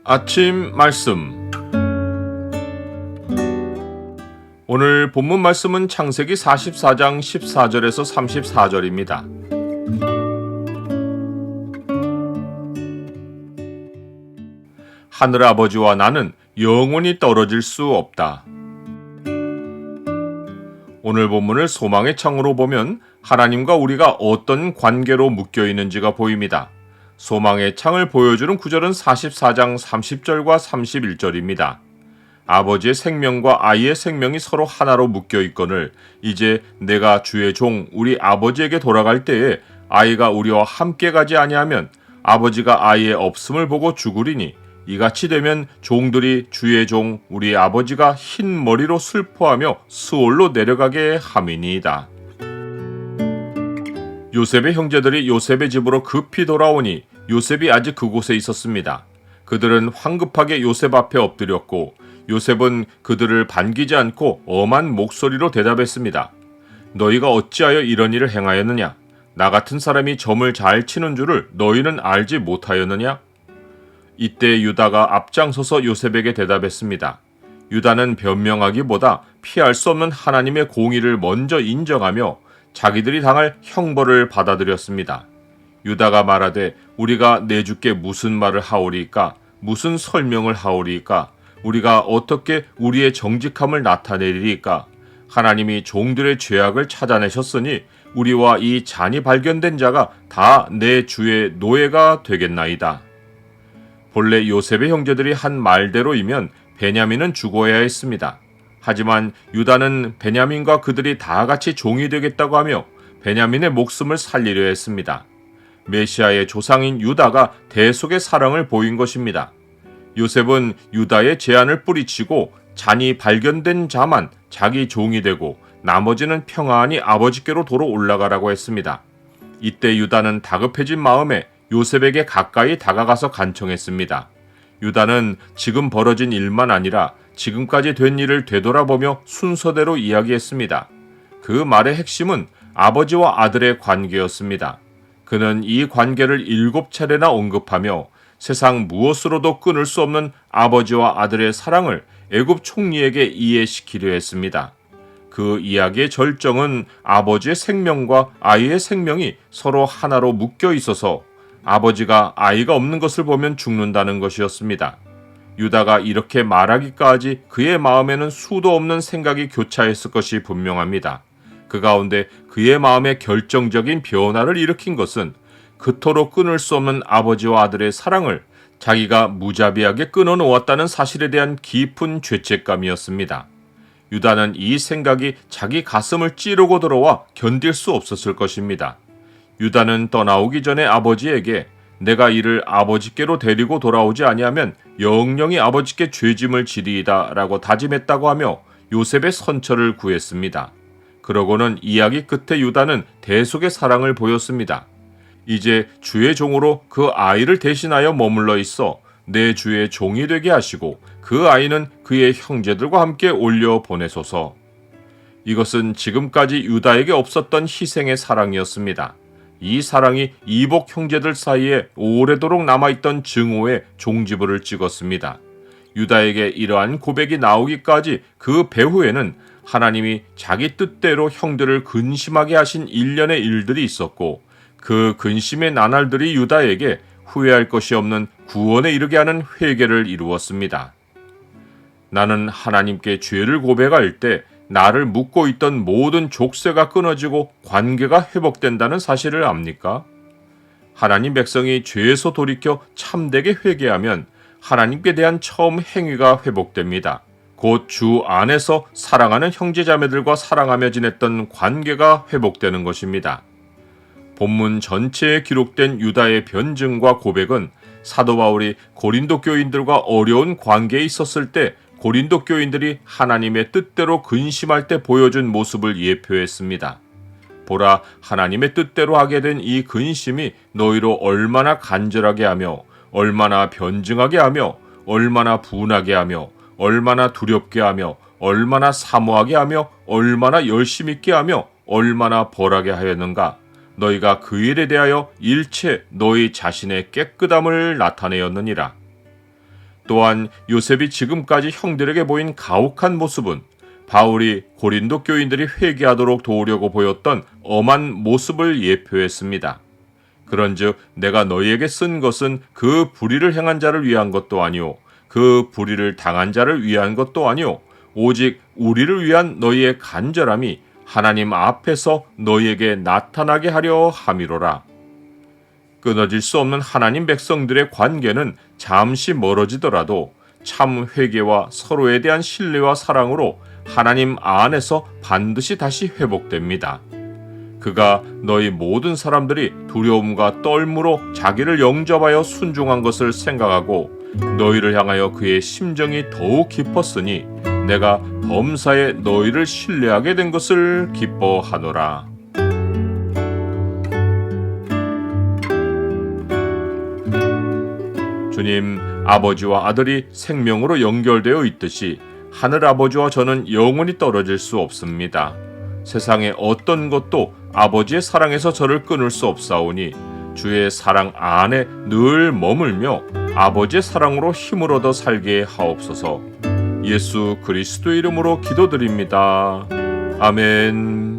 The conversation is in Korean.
아침 말씀. 오늘 본문 말씀은 창세기 44장 14절에서 34절입니다. 하늘아버지와 나는 영원히 떨어질 수 없다. 오늘 본문을 소망의 창으로 보면 하나님과 우리가 어떤 관계로 묶여 있는지가 보입니다. 소망의 창을 보여주는 구절은 44장 30절과 31절입니다. 아버지의 생명과 아이의 생명이 서로 하나로 묶여 있거늘 이제 내가 주의 종 우리 아버지에게 돌아갈 때에 아이가 우리와 함께 가지 아니하면 아버지가 아이의 없음을 보고 죽으리니 이같이 되면 종들이 주의 종 우리 아버지가 흰 머리로 슬퍼하며 스올로 내려가게 함이니이다. 요셉의 형제들이 요셉의 집으로 급히 돌아오니 요셉이 아직 그곳에 있었습니다. 그들은 황급하게 요셉 앞에 엎드렸고 요셉은 그들을 반기지 않고 엄한 목소리로 대답했습니다. 너희가 어찌하여 이런 일을 행하였느냐? 나 같은 사람이 점을 잘 치는 줄을 너희는 알지 못하였느냐? 이때 유다가 앞장서서 요셉에게 대답했습니다. 유다는 변명하기보다 피할 수 없는 하나님의 공의를 먼저 인정하며 자기들이 당할 형벌을 받아들였습니다. 유다가 말하되 우리가 내 주께 무슨 말을 하오리이까? 무슨 설명을 하오리이까? 우리가 어떻게 우리의 정직함을 나타내리이까? 하나님이 종들의 죄악을 찾아내셨으니 우리와 이 잔이 발견된 자가 다 내 주의 노예가 되겠나이다. 본래 요셉의 형제들이 한 말대로이면 베냐민은 죽어야 했습니다. 하지만 유다는 베냐민과 그들이 다 같이 종이 되겠다고 하며 베냐민의 목숨을 살리려 했습니다. 메시아의 조상인 유다가 대속의 사랑을 보인 것입니다. 요셉은 유다의 제안을 뿌리치고 잔이 발견된 자만 자기 종이 되고 나머지는 평안히 아버지께로 도로 올라가라고 했습니다. 이때 유다는 다급해진 마음에 요셉에게 가까이 다가가서 간청했습니다. 유다는 지금 벌어진 일만 아니라 지금까지 된 일을 되돌아보며 순서대로 이야기했습니다. 그 말의 핵심은 아버지와 아들의 관계였습니다. 그는 이 관계를 7차례나 언급하며 세상 무엇으로도 끊을 수 없는 아버지와 아들의 사랑을 애굽 총리에게 이해시키려 했습니다. 그 이야기의 절정은 아버지의 생명과 아이의 생명이 서로 하나로 묶여 있어서 아버지가 아이가 없는 것을 보면 죽는다는 것이었습니다. 유다가 이렇게 말하기까지 그의 마음에는 수도 없는 생각이 교차했을 것이 분명합니다. 그 가운데 그의 마음에 결정적인 변화를 일으킨 것은 그토록 끊을 수 없는 아버지와 아들의 사랑을 자기가 무자비하게 끊어놓았다는 사실에 대한 깊은 죄책감이었습니다. 유다는 이 생각이 자기 가슴을 찌르고 들어와 견딜 수 없었을 것입니다. 유다는 떠나오기 전에 아버지에게 내가 이를 아버지께로 데리고 돌아오지 아니하면 영영이 아버지께 죄짐을 지리이다 라고 다짐했다고 하며 요셉의 선처를 구했습니다. 그러고는 이야기 끝에 유다는 대속의 사랑을 보였습니다. 이제 주의 종으로 그 아이를 대신하여 머물러 있어 내 주의 종이 되게 하시고 그 아이는 그의 형제들과 함께 올려 보내소서. 이것은 지금까지 유다에게 없었던 희생의 사랑이었습니다. 이 사랑이 이복 형제들 사이에 오래도록 남아있던 증오의 종지부를 찍었습니다. 유다에게 이러한 고백이 나오기까지 그 배후에는 하나님이 자기 뜻대로 형들을 근심하게 하신 일련의 일들이 있었고 그 근심의 나날들이 유다에게 후회할 것이 없는 구원에 이르게 하는 회개를 이루었습니다. 나는 하나님께 죄를 고백할 때 나를 묶고 있던 모든 족쇄가 끊어지고 관계가 회복된다는 사실을 압니까? 하나님 백성이 죄에서 돌이켜 참되게 회개하면 하나님께 대한 처음 행위가 회복됩니다. 곧 주 안에서 사랑하는 형제자매들과 사랑하며 지냈던 관계가 회복되는 것입니다. 본문 전체에 기록된 유다의 변증과 고백은 사도 바울이 고린도 교인들과 어려운 관계에 있었을 때 고린도 교인들이 하나님의 뜻대로 근심할 때 보여준 모습을 예표했습니다. 보라, 하나님의 뜻대로 하게 된 이 근심이 너희로 얼마나 간절하게 하며 얼마나 변증하게 하며 얼마나 분하게 하며 얼마나 두렵게 하며 얼마나 사모하게 하며 얼마나 열심 있게 하며 얼마나 벌하게 하였는가. 너희가 그 일에 대하여 일체 너희 자신의 깨끗함을 나타내었느니라. 또한 요셉이 지금까지 형들에게 보인 가혹한 모습은 바울이 고린도 교인들이 회개하도록 도우려고 보였던 엄한 모습을 예표했습니다. 그런즉 내가 너희에게 쓴 것은 그 불의를 행한 자를 위한 것도 아니요 그 불의를 당한 자를 위한 것도 아니요 오직 우리를 위한 너희의 간절함이 하나님 앞에서 너희에게 나타나게 하려 함이로라. 끊어질 수 없는 하나님 백성들의 관계는 잠시 멀어지더라도 참 회개와 서로에 대한 신뢰와 사랑으로 하나님 안에서 반드시 다시 회복됩니다. 그가 너희 모든 사람들이 두려움과 떨므로 자기를 영접하여 순종한 것을 생각하고 너희를 향하여 그의 심정이 더욱 깊었으니 내가 범사에 너희를 신뢰하게 된 것을 기뻐하노라. 주님, 아버지와 아들이 생명으로 연결되어 있듯이 하늘아버지와 저는 영원히 떨어질 수 없습니다. 세상의 어떤 것도 아버지의 사랑에서 저를 끊을 수 없사오니 주의 사랑 안에 늘 머물며 아버지의 사랑으로 힘을 얻어 살게 하옵소서. 예수 그리스도 이름으로 기도드립니다. 아멘.